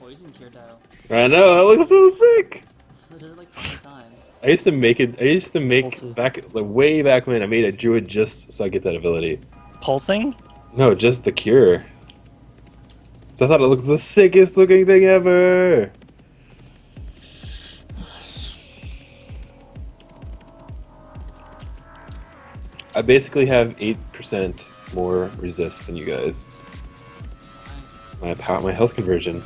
poison cure though. I know, that looks so sick! Those are like fun times. I used to make Pulses. back like way back when I made a druid just so I get that ability. Pulsing? No, just the cure. So I thought it looked the sickest looking thing ever. I basically have 8% more resist than you guys. My health conversion.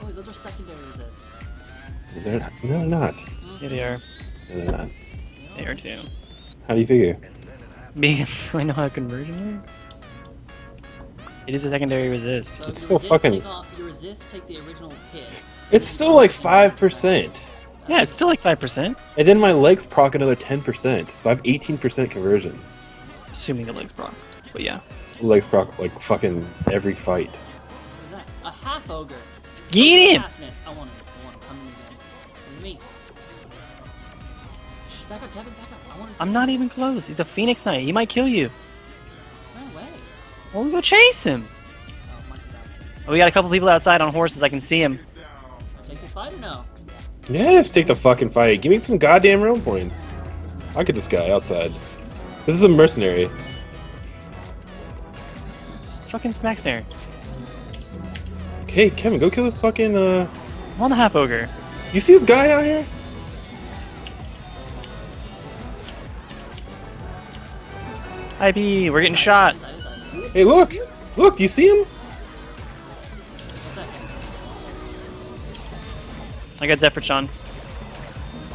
Oh, those are secondary resist. No, they're not. Yeah, they are. No, they're not. They are too. How do you figure? Because I know how conversion works. It is a secondary resist. So It's your still resist fucking- take off, your resist take the original hit. It's still like 5%. Yeah, it's still like 5%. And then my legs proc another 10%, so I have 18% conversion. Assuming the legs proc. But yeah. Legs proc like fucking every fight. What is that? A half ogre. Get him! Halfness. I want him. Come in again. With me. Shh, back up, Kevin, back up. I want him. I'm not even close. He's a Phoenix Knight. He might kill you. Run away. Well, we go chase him. Oh, Mike's out. Oh, we got a couple people outside on horses. I can see him. Take this fight or no? Yes, take the fucking fight. Give me some goddamn realm points. I'll get this guy outside. This is a mercenary. It's fucking smack snare. Hey, Kevin, go kill this fucking, I'm on the half ogre. You see this guy out here? IP, we're getting shot. Hey, look! Look, do you see him? I got Zephyr Sean.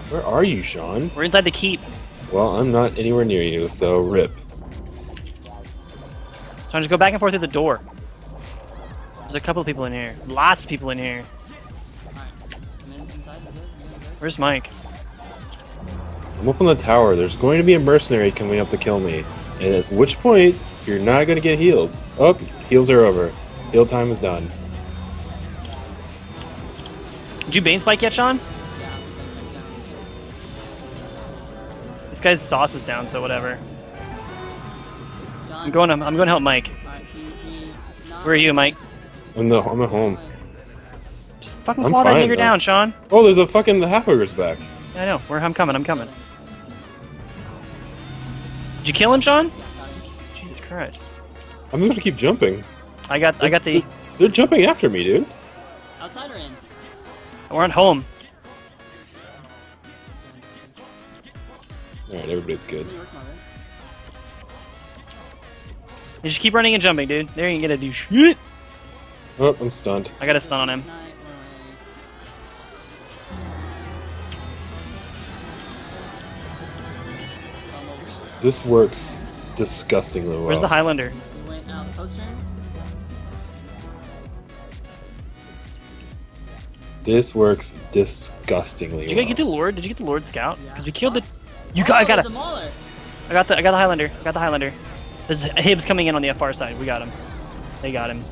Where are you, Sean? We're inside the keep. Well, I'm not anywhere near you, so rip. Sean, just go back and forth through the door. There's a couple of people in here. Lots of people in here. Where's Mike? I'm up on the tower. There's going to be a mercenary coming up to kill me. And at which point, you're not going to get heals. Oh, heals are over. Heal time is done. Did you Bane Spike yet, Sean? This guy's sauce is down, so whatever. I'm going to help Mike. Where are you, Mike? I'm at home. Just fucking I'm claw that fine, nigger though. down, Sean. Oh, there's a fucking the half ogre's back. Yeah, I know. I'm coming. Did you kill him, Sean? Jesus Christ. I'm gonna keep jumping. I got the. They're jumping after me, dude. Outside or in? We're at home. Alright, everybody's good. You just keep running and jumping, dude. There you ain't gonna do shit. Oh, I'm stunned. I got a stun on him. This works disgustingly well. Where's the Highlander? We went out the post room. This works disgustingly Did you well. get the Lord? Did you get the Lord Scout? Yeah. Because we killed the. You got. I got There's it. a mauler. I got the Highlander. I got the Highlander. There's Hibs coming in on the far side. We got him. They got him.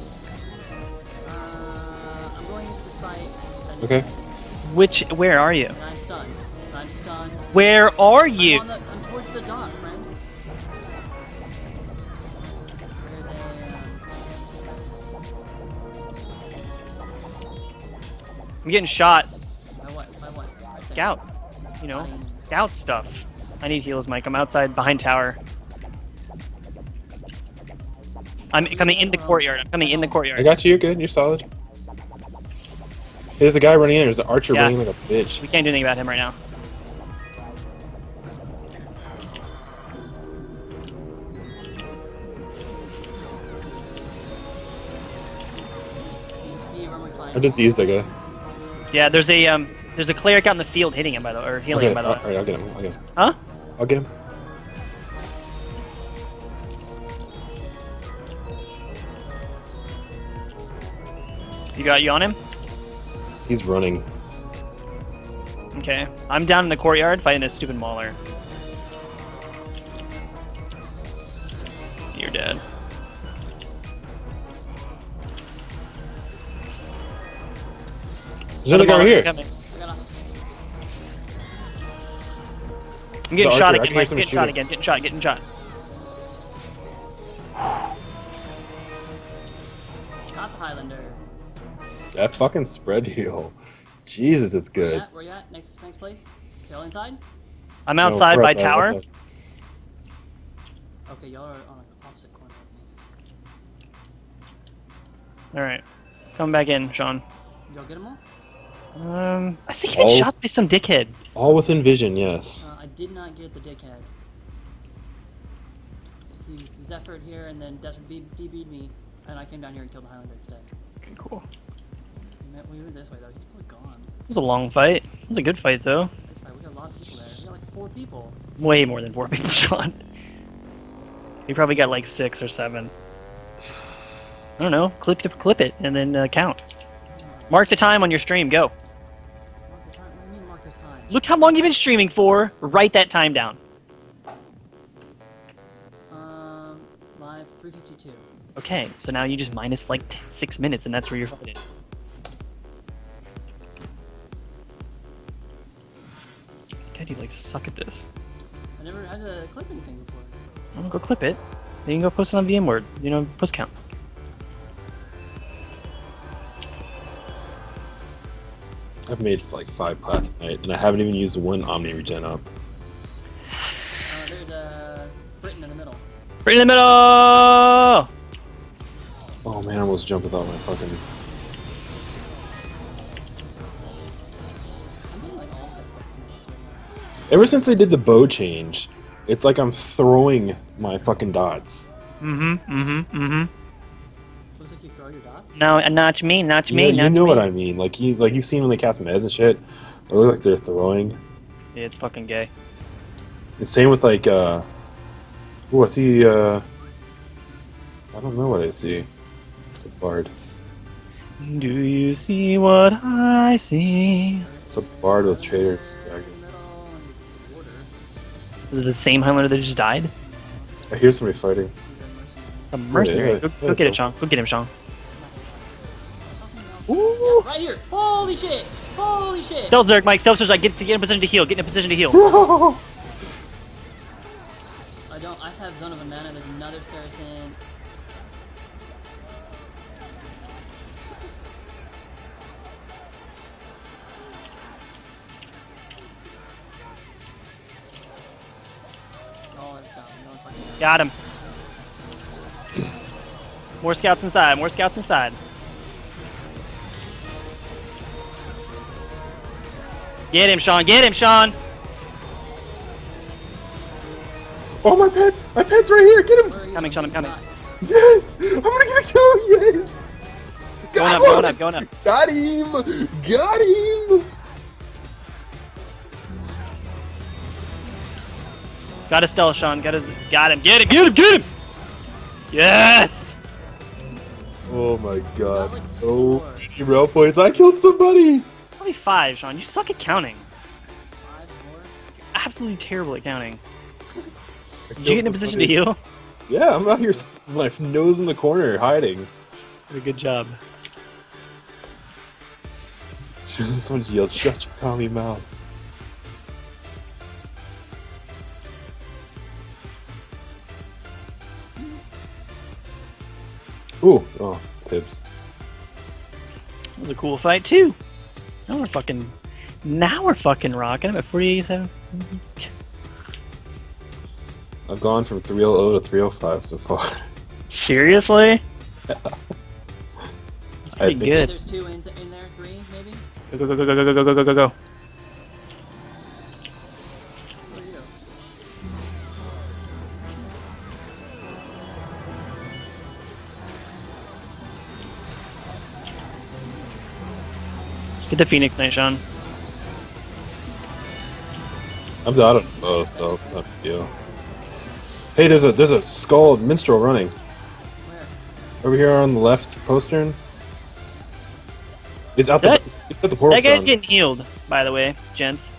I'm going into the site. Okay. Where are you? And I'm stunned. I'm stunned. Where are you? I'm towards the dock, friend. I'm getting shot. By what? Scouts. You know, scout stuff. I need heals, Mike. I'm outside behind tower. I'm coming in the courtyard. I got you, you're good, you're solid. Hey, there's a guy running in, there's an archer Yeah. running like a bitch. We can't do anything about him right now. I just used that guy. Yeah, there's a cleric out in the field hitting him by the or healing Okay, him by the way. alright, I'll get him. Huh? I'll get him. You got you on him? He's running. Okay. I'm down in the courtyard fighting this stupid mauler. You're dead. There's another guy right here. Coming. I'm getting The shot archer, I again, can Mike. hear Getting someone shot again. Getting shot. Got the Highlander. That fucking spread heal. Jesus, it's good. Where you at? Next place? Y'all inside? I'm No, outside we're by outside, tower. outside. Okay, y'all are on the opposite corner. All right, come back in, Sean. Y'all get them all? I think you get All- shot by some dickhead. All within vision, yes. I did not get the dickhead. He Zephyred here and then Desert DB'd me, and I came down here and killed the Highlander instead. Okay, cool. We were this way though. He's probably gone. It was a long fight. It was a good fight though. We got a lot of people there. We got like 4 people. Way more than 4 people, Sean. We probably got like 6 or 7. I don't know. Clip it and then count. Mark the time on your stream. Go. Mark the time. What do you mean mark the time? Look how long you've been streaming for. Write that time down. Live 3:52. Okay, so now you just minus like 6 minutes, and that's where your fight is. God, you like suck at this. I never had to clip anything before. I'm gonna go clip it. Then you can go post it on VMword. You know, post count. I've made like 5 plats tonight, and I haven't even used one Omni regen up. There's a Britain in the middle. Right in the middle. Oh man, I almost jumped without my fucking. I'm getting like all the Ever since they did the bow change, it's like I'm throwing my fucking dots. Looks like you throw your dots. No, not me, not You me, know, not you know me. what I mean? Like you've seen when they cast mez and shit. It looks like they're throwing. Yeah, it's fucking gay. And same with like oh, I see I don't know what I see. It's a bard. Do you see what I see? It's a bard with trader stagger. In the middle and the border. Is it the same Highlander that just died? I hear somebody fighting. A mercenary. yeah, Go yeah, get it, it's Sean. Go get him, Sean. Yeah, Ooh! right here. Holy shit! Holy shit! Stealth Zerg, Mike. Stealth Zerg. Get in a position to heal. Get in a position to heal. I have Zone of Amana. There's another Saracen. Oh, it's down. No one fucking down. Got him. More scouts inside. More scouts inside. Get him, Sean. Get him, Sean. Oh my pet! My pet's right here! Get him! Where are you? Coming, Sean, I'm coming. Yes! I'm gonna get a kill! Yes! Going up, Got going him! up, going up. Got him! Got him! Got a stealth, Sean. Got him. Get him. Get him. Get him. Yes. Oh my god. like So 4. many rail points. I killed somebody! Probably 5, Sean. You suck at counting. 5, 4. Absolutely terrible at counting. I Did you get in a killed position to somebody. heal? Yeah, I'm out here, my nose in the corner, hiding. Did a good job. Someone yelled, "Shut your commie mouth!" Ooh, oh, it's hips. That was a cool fight too. Now we're fucking rocking. I'm at 48.7. I've gone from 300 to 305 so far. Seriously? That's pretty think- good. There's 2 in there, 3 maybe. Go, go, go, go, go, go, go, go, go, go, go. Where are you? Get the Phoenix Knight, Sean. I'm out of bow, so it's not a big deal. Hey, there's a skull minstrel running Where? over here on the left postern. It's out the That- it's at the portal. That guy's zone. getting healed, by the way, gents.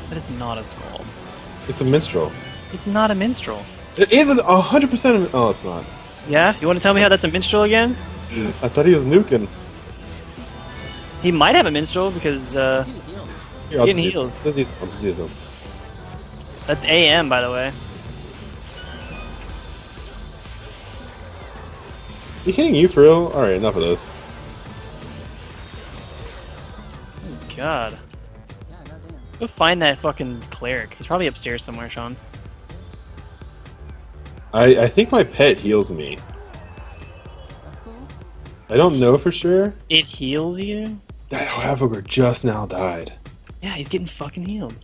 That is not a skull. It's a minstrel. It's not a minstrel. It is 100%. Oh, it's not. Yeah? You want to tell me how that's a minstrel again? I thought he was nuking. He might have a minstrel because Dude, healed. Here, I'll getting just healed. I'll just use him. that's AM, by the way. He hitting you for real? Alright, enough of this. Oh, God. Yeah, goddamn. Go find that fucking cleric. He's probably upstairs somewhere, Sean. I think my pet heals me. That's cool. I don't know for sure. It heals you? That Havoc just now died. Yeah, he's getting fucking healed.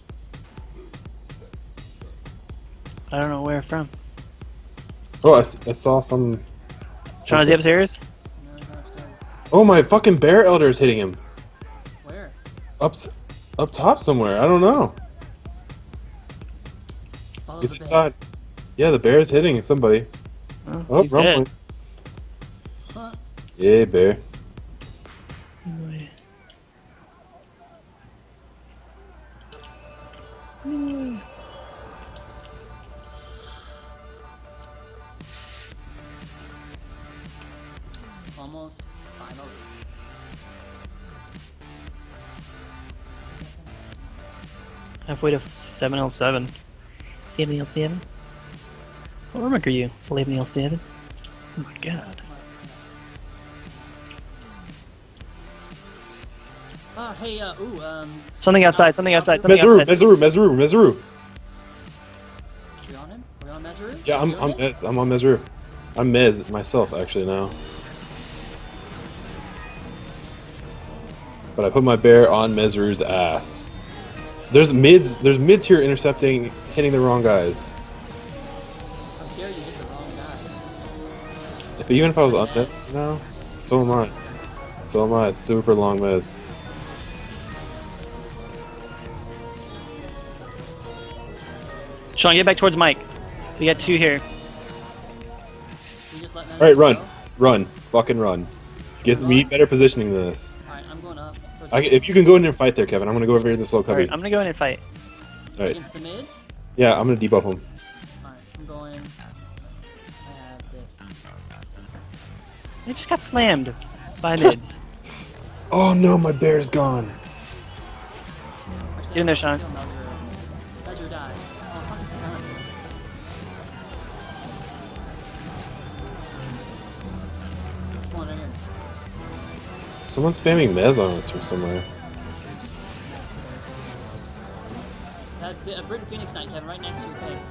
I don't know where from. Oh, I saw some... Sean, is he upstairs? No, he's not upstairs. Oh, my fucking bear elder is hitting him. Where? Up top somewhere. I don't know. Follow He's the bear. inside. Yeah, the bear is hitting somebody. Oh, he's wrong dead. place. Huh? Yeah, bear. Almost 5:08. Halfway to 7L7. 7L7? What rank are you? 11L7? Oh my god. Hey, Something outside, something outside, something outside. Mezaru. we on him? We on Mezaru? Yeah, I'm We on it? Mez. I'm on Mezaru. I'm Mez myself, actually, now. But I put my bear on Mezaru's ass. There's mids here intercepting, hitting the wrong guys. How dare you hit the wrong guy? But even if I was on Mez now, so am I. So am I. Super long Mez. Sean, get back towards Mike. We got two here. We just let Mezaru Alright, run. go? Run. Fucking run. Gets me better positioning than this. Alright, I'm going up. If you can go in there and fight there, Kevin, I'm gonna go over here in this little cubby. Alright, I'm gonna go in and fight. Alright. Against the mids? Yeah, I'm gonna debuff him. Alright, I'm going. I have this. I just got slammed by mids. Oh no, my bear's gone. Actually, Get in there, Sean. kill Mezaru. Mezaru died. Oh, fucking stunned. Spawn right here. Someone's spamming Mez on us from somewhere. A Britain Phoenix Knight, Kevin, right next to your face.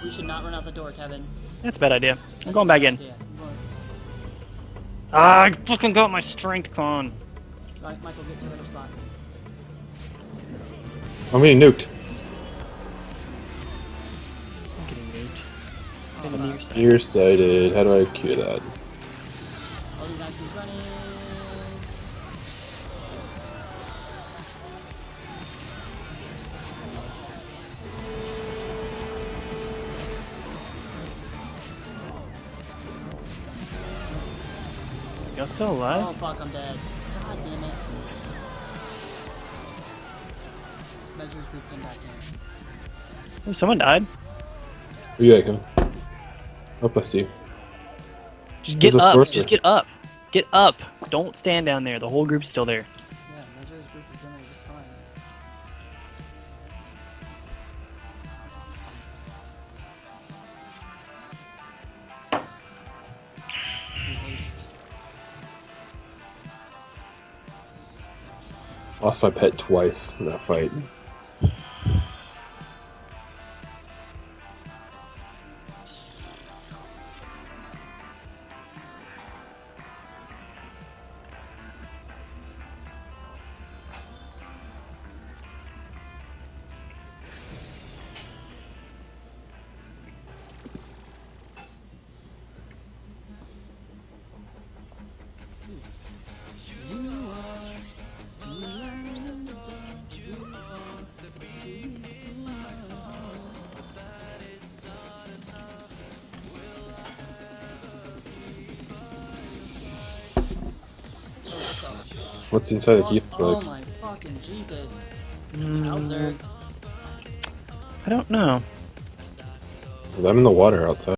We should not run out the door, Kevin. That's a bad idea. I'm going back in. Yeah, I'm going. Ah, I fucking got my strength con. Right, Michael, get to the other spot. I'm getting nuked. I'm getting nuked. Oh, I'm fuck. nearsighted. Nearsighted. How do I cure that? All these guys keep running. Y'all still alive? Oh fuck, I'm dead. God damn it. Mezaru's group came back in. Oh, someone died. Where you at, Kevin? Oh, I see. Just There's get a up. sorcerer. Just get up. Get up. Don't stand down there. The whole group's still there. Yeah, Mezaru's group is doing just fine. Lost my pet twice in that fight. What's inside the heath? Oh Like, my fucking Jesus. Mm, Bowser. I don't know. I'm in the water outside.